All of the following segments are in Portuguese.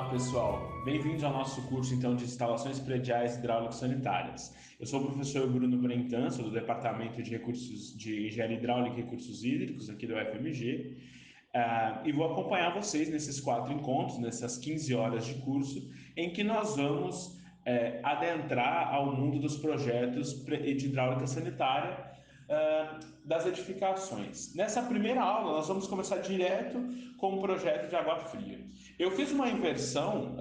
Olá pessoal, bem-vindos ao nosso curso então de instalações prediais hidráulicas sanitárias. Eu sou o professor Bruno Brentan, sou do Departamento de Recursos de Engenharia Hidráulica e Recursos Hídricos aqui do UFMG, e vou acompanhar vocês nesses 4 encontros, nessas 15 horas de curso, em que nós vamos adentrar ao mundo dos projetos de hidráulica sanitária das edificações. Nessa primeira aula, nós vamos começar direto com o projeto de água fria. Eu fiz uma inversão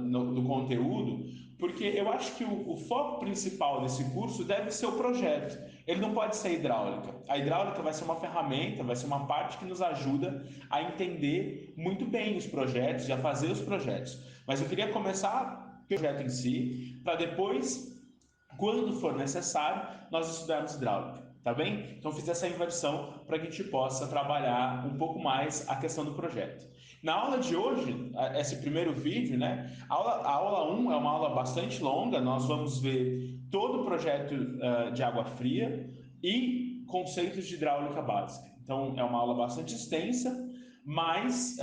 no conteúdo, porque eu acho que o foco principal desse curso deve ser o projeto. Ele não pode ser hidráulica. A hidráulica vai ser uma ferramenta, vai ser uma parte que nos ajuda a entender muito bem os projetos e a fazer os projetos. Mas eu queria começar pelo projeto em si, para depois, quando for necessário, nós estudarmos hidráulica, tá bem? Então fiz essa inversão para que a gente possa trabalhar um pouco mais a questão do projeto. Na aula de hoje, esse primeiro vídeo, né? A aula 1 é uma aula bastante longa, nós vamos ver todo o projeto de água fria e conceitos de hidráulica básica. Então é uma aula bastante extensa, mas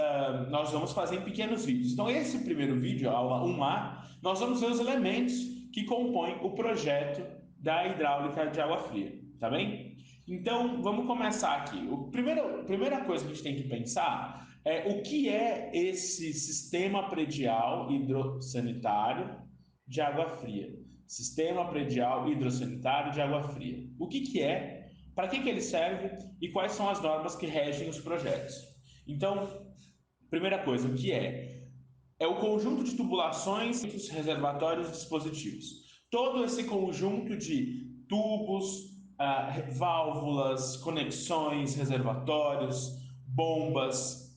nós vamos fazer em pequenos vídeos. Então esse primeiro vídeo, a aula 1A, nós vamos ver os elementos que compõem o projeto da hidráulica de água fria, tá bem? Então, vamos começar aqui. A primeira coisa que a gente tem que pensar é o que é esse sistema predial hidrossanitário de água fria. Sistema predial hidrossanitário de água fria. O que é, para que ele serve e quais são as normas que regem os projetos. Então, primeira coisa, o que é? É o conjunto de tubulações, reservatórios e dispositivos. Todo esse conjunto de tubos, válvulas, conexões, reservatórios, bombas,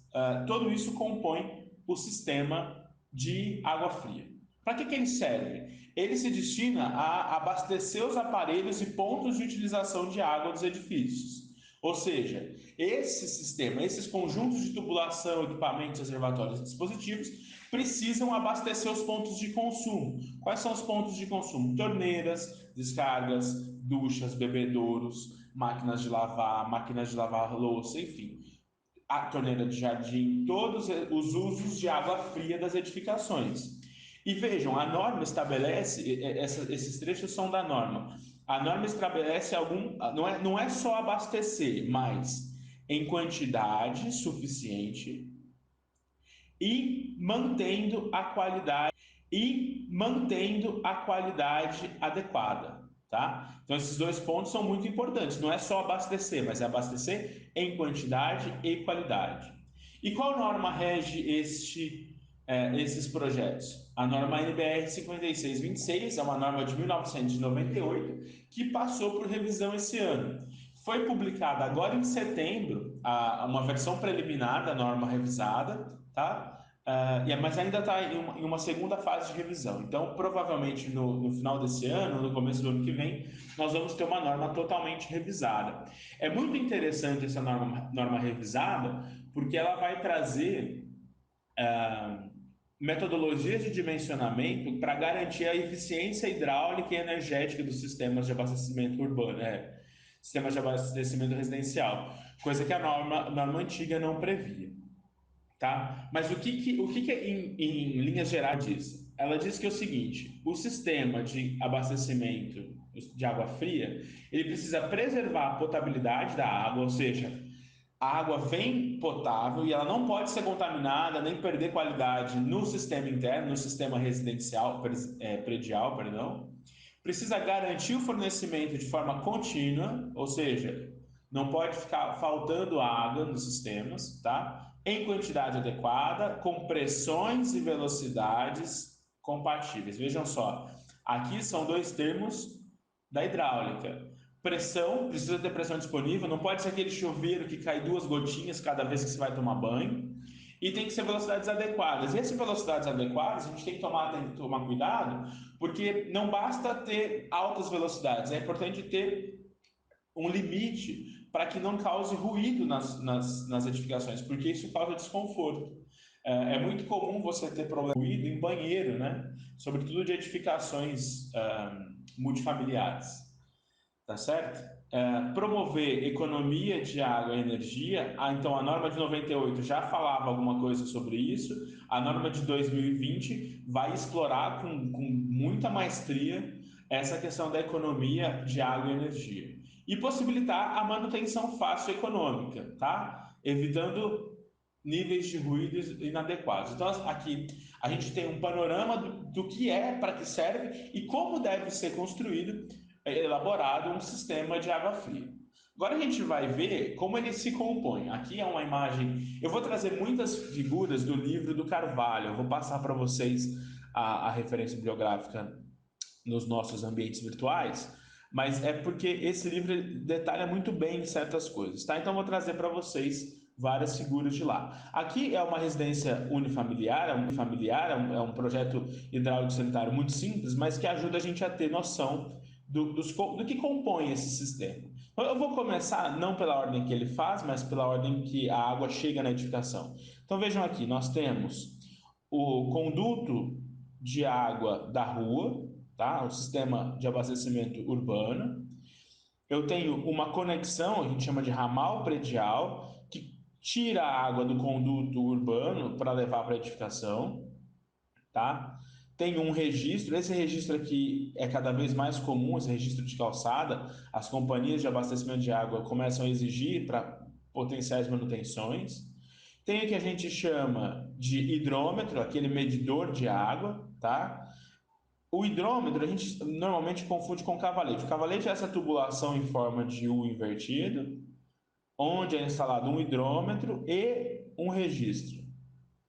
tudo isso compõe o sistema de água fria. Para que ele serve? Ele se destina a abastecer os aparelhos e pontos de utilização de água dos edifícios. Ou seja, esse sistema, esses conjuntos de tubulação, equipamentos, reservatórios e dispositivos precisam abastecer os pontos de consumo. Quais são os pontos de consumo? Torneiras, descargas, duchas, bebedouros, máquinas de lavar louça, enfim. A torneira de jardim, todos os usos de água fria das edificações. E vejam, a norma estabelece, esses trechos são da norma, a norma estabelece não é só abastecer, mas em quantidade suficiente e mantendo a qualidade adequada, tá? Então esses dois pontos são muito importantes. Não é só abastecer, mas é abastecer em quantidade e qualidade. E qual norma rege esses projetos? A norma NBR 5626 é uma norma de 1998 que passou por revisão esse ano. Foi publicada agora em setembro uma versão preliminar da norma revisada, tá? Mas ainda está em uma segunda fase de revisão. Então, provavelmente no final desse ano, no começo do ano que vem, nós vamos ter uma norma totalmente revisada. É muito interessante essa norma revisada, porque ela vai trazer metodologias de dimensionamento para garantir a eficiência hidráulica e energética dos sistemas de abastecimento urbano, sistemas de abastecimento residencial, coisa que a norma antiga não previa. Tá? Mas o que em linhas gerais diz? Ela diz que é o seguinte: o sistema de abastecimento de água fria ele precisa preservar a potabilidade da água, ou seja, a água vem potável e ela não pode ser contaminada nem perder qualidade no sistema interno, no sistema residencial, predial, perdão. Precisa garantir o fornecimento de forma contínua, ou seja, não pode ficar faltando água nos sistemas, tá? Em quantidade adequada, com pressões e velocidades compatíveis. Vejam só, aqui são dois termos da hidráulica. Pressão, precisa ter pressão disponível, não pode ser aquele chuveiro que cai 2 gotinhas cada vez que você vai tomar banho. E tem que ser velocidades adequadas. E essas velocidades adequadas, a gente tem que tomar cuidado, porque não basta ter altas velocidades, é importante ter um limite para que não cause ruído nas edificações, porque isso causa desconforto. É muito comum você ter problema de ruído em banheiro, né? Sobretudo de edificações multifamiliares. tá certo? Promover economia de água e energia. Então, a norma de 98 já falava alguma coisa sobre isso. A norma de 2020 vai explorar com muita maestria essa questão da economia de água e energia. E possibilitar a manutenção fácil econômica, tá? Evitando níveis de ruídos inadequados. Então, aqui a gente tem um panorama do que é, para que serve e como deve ser construído, elaborado um sistema de água fria. Agora a gente vai ver como ele se compõe. Aqui é uma imagem. Eu vou trazer muitas figuras do livro do Carvalho. Eu vou passar para vocês a referência bibliográfica nos nossos ambientes virtuais, mas é porque esse livro detalha muito bem certas coisas, tá? Então eu vou trazer para vocês várias figuras de lá. Aqui é uma residência unifamiliar, é um projeto hidráulico sanitário muito simples, mas que ajuda a gente a ter noção do que compõe esse sistema. Então, eu vou começar não pela ordem que ele faz, mas pela ordem que a água chega na edificação. Então vejam aqui, nós temos o conduto de água da rua, tá? O sistema de abastecimento urbano. Eu tenho uma conexão, a gente chama de ramal predial, que tira a água do conduto urbano para levar para a edificação, tá? Tem um registro, esse registro aqui é cada vez mais comum, esse registro de calçada. As companhias de abastecimento de água começam a exigir para potenciais manutenções. Tem o que a gente chama de hidrômetro, aquele medidor de água, tá? O hidrômetro a gente normalmente confunde com cavalete. O cavalete é essa tubulação em forma de U invertido, onde é instalado um hidrômetro e um registro,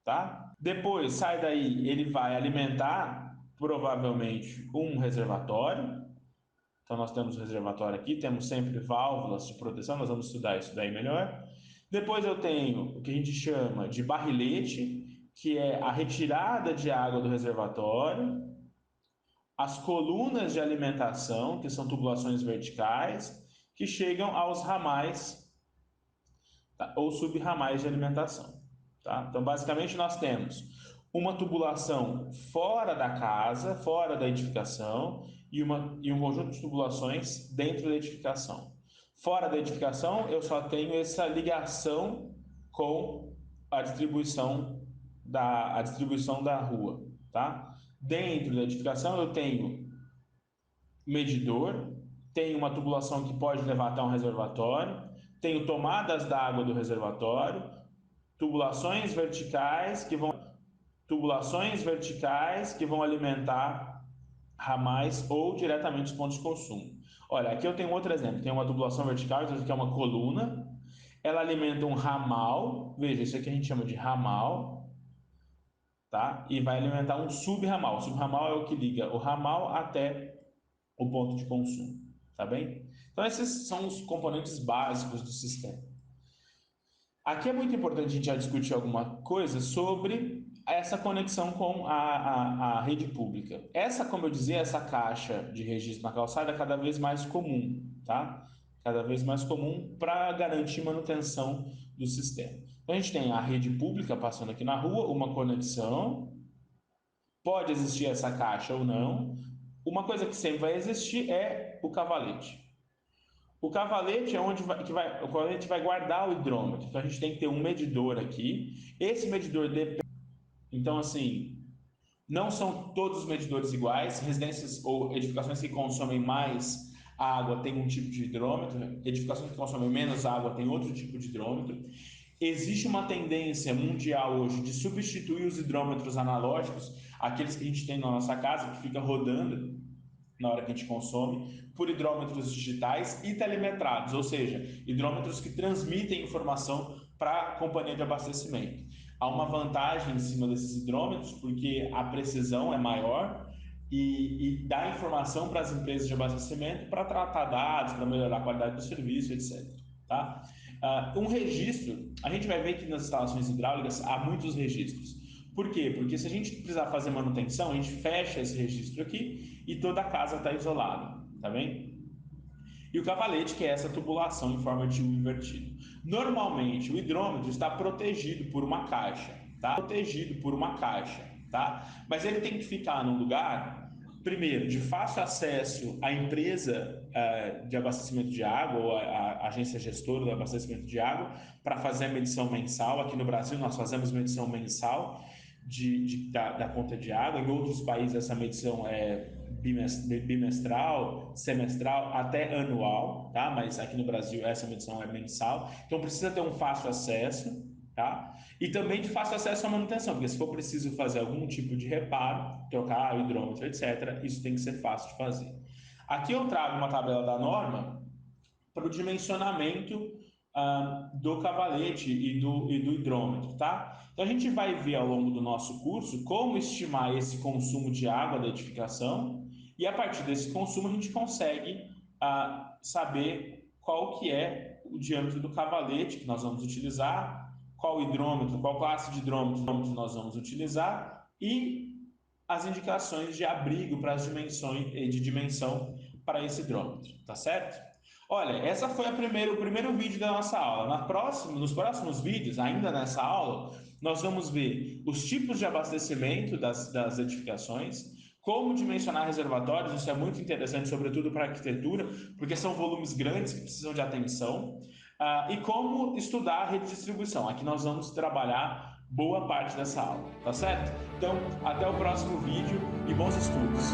tá? Depois sai daí, ele vai alimentar provavelmente um reservatório. Então nós temos reservatório aqui, temos sempre válvulas de proteção, nós vamos estudar isso daí melhor. Depois eu tenho o que a gente chama de barrilete, que é a retirada de água do reservatório, as colunas de alimentação, que são tubulações verticais, que chegam aos ramais, tá? Ou subramais de alimentação. Tá? Então, basicamente, nós temos uma tubulação fora da casa, fora da edificação, e um conjunto de tubulações dentro da edificação. Fora da edificação, eu só tenho essa ligação com a distribuição da rua. Tá? Dentro da edificação, eu tenho medidor, tenho uma tubulação que pode levar até um reservatório, tenho tomadas da água do reservatório, tubulações verticais que vão alimentar ramais ou diretamente os pontos de consumo. Olha, aqui eu tenho outro exemplo, tem uma tubulação vertical, então isso aqui é uma coluna, ela alimenta um ramal, veja, isso aqui a gente chama de ramal, tá? E vai alimentar um subramal. O subramal é o que liga o ramal até o ponto de consumo, tá bem? Então esses são os componentes básicos do sistema. Aqui é muito importante a gente já discutir alguma coisa sobre essa conexão com a rede pública. Essa, como eu dizia, essa caixa de registro na calçada é cada vez mais comum, tá? Cada vez mais comum para garantir manutenção do sistema. Então a gente tem a rede pública passando aqui na rua, uma conexão, pode existir essa caixa ou não. Uma coisa que sempre vai existir é o cavalete. O cavalete é o cavalete vai guardar o hidrômetro. Então a gente tem que ter um medidor aqui. Esse medidor depende. Então, assim, não são todos os medidores iguais. Residências ou edificações que consomem mais água têm um tipo de hidrômetro, edificações que consomem menos água têm outro tipo de hidrômetro. Existe uma tendência mundial hoje de substituir os hidrômetros analógicos, aqueles que a gente tem na nossa casa, que fica rodando na hora que a gente consome, por hidrômetros digitais e telemetrados, ou seja, hidrômetros que transmitem informação para a companhia de abastecimento. Há uma vantagem em cima desses hidrômetros, porque a precisão é maior e dá informação para as empresas de abastecimento para tratar dados, para melhorar a qualidade do serviço, etc. Tá? Um registro, a gente vai ver que nas instalações hidráulicas há muitos registros. Por quê? Porque se a gente precisar fazer manutenção, a gente fecha esse registro aqui e toda a casa está isolada, tá bem? E o cavalete, que é essa tubulação em forma de U invertido. Normalmente, o hidrômetro está protegido por uma caixa, tá? Protegido por uma caixa, tá? Mas ele tem que ficar num lugar primeiro, de fácil acesso à empresa de abastecimento de água ou a agência gestora do abastecimento de água para fazer a medição mensal. Aqui no Brasil, nós fazemos medição mensal da conta de água. Em outros países, essa medição é bimestral, semestral, até anual, tá? Mas aqui no Brasil, essa medição é mensal. Então, precisa ter um fácil acesso. Tá? E também de fácil acesso à manutenção, porque se for preciso fazer algum tipo de reparo, trocar hidrômetro, etc., isso tem que ser fácil de fazer. Aqui eu trago uma tabela da norma para o dimensionamento do cavalete e do hidrômetro, tá? Então a gente vai ver ao longo do nosso curso como estimar esse consumo de água da edificação e a partir desse consumo a gente consegue saber qual que é o diâmetro do cavalete que nós vamos utilizar, qual hidrômetro, qual classe de hidrômetro nós vamos utilizar e as indicações de abrigo para as dimensões de dimensão para esse hidrômetro, tá certo? Olha, essa foi o primeiro vídeo da nossa aula. Nos próximos vídeos, ainda nessa aula, nós vamos ver os tipos de abastecimento das edificações, como dimensionar reservatórios, isso é muito interessante, sobretudo para a arquitetura, porque são volumes grandes que precisam de atenção, e como estudar a rede de distribuição. Aqui nós vamos trabalhar boa parte dessa aula, tá certo? Então, até o próximo vídeo e bons estudos!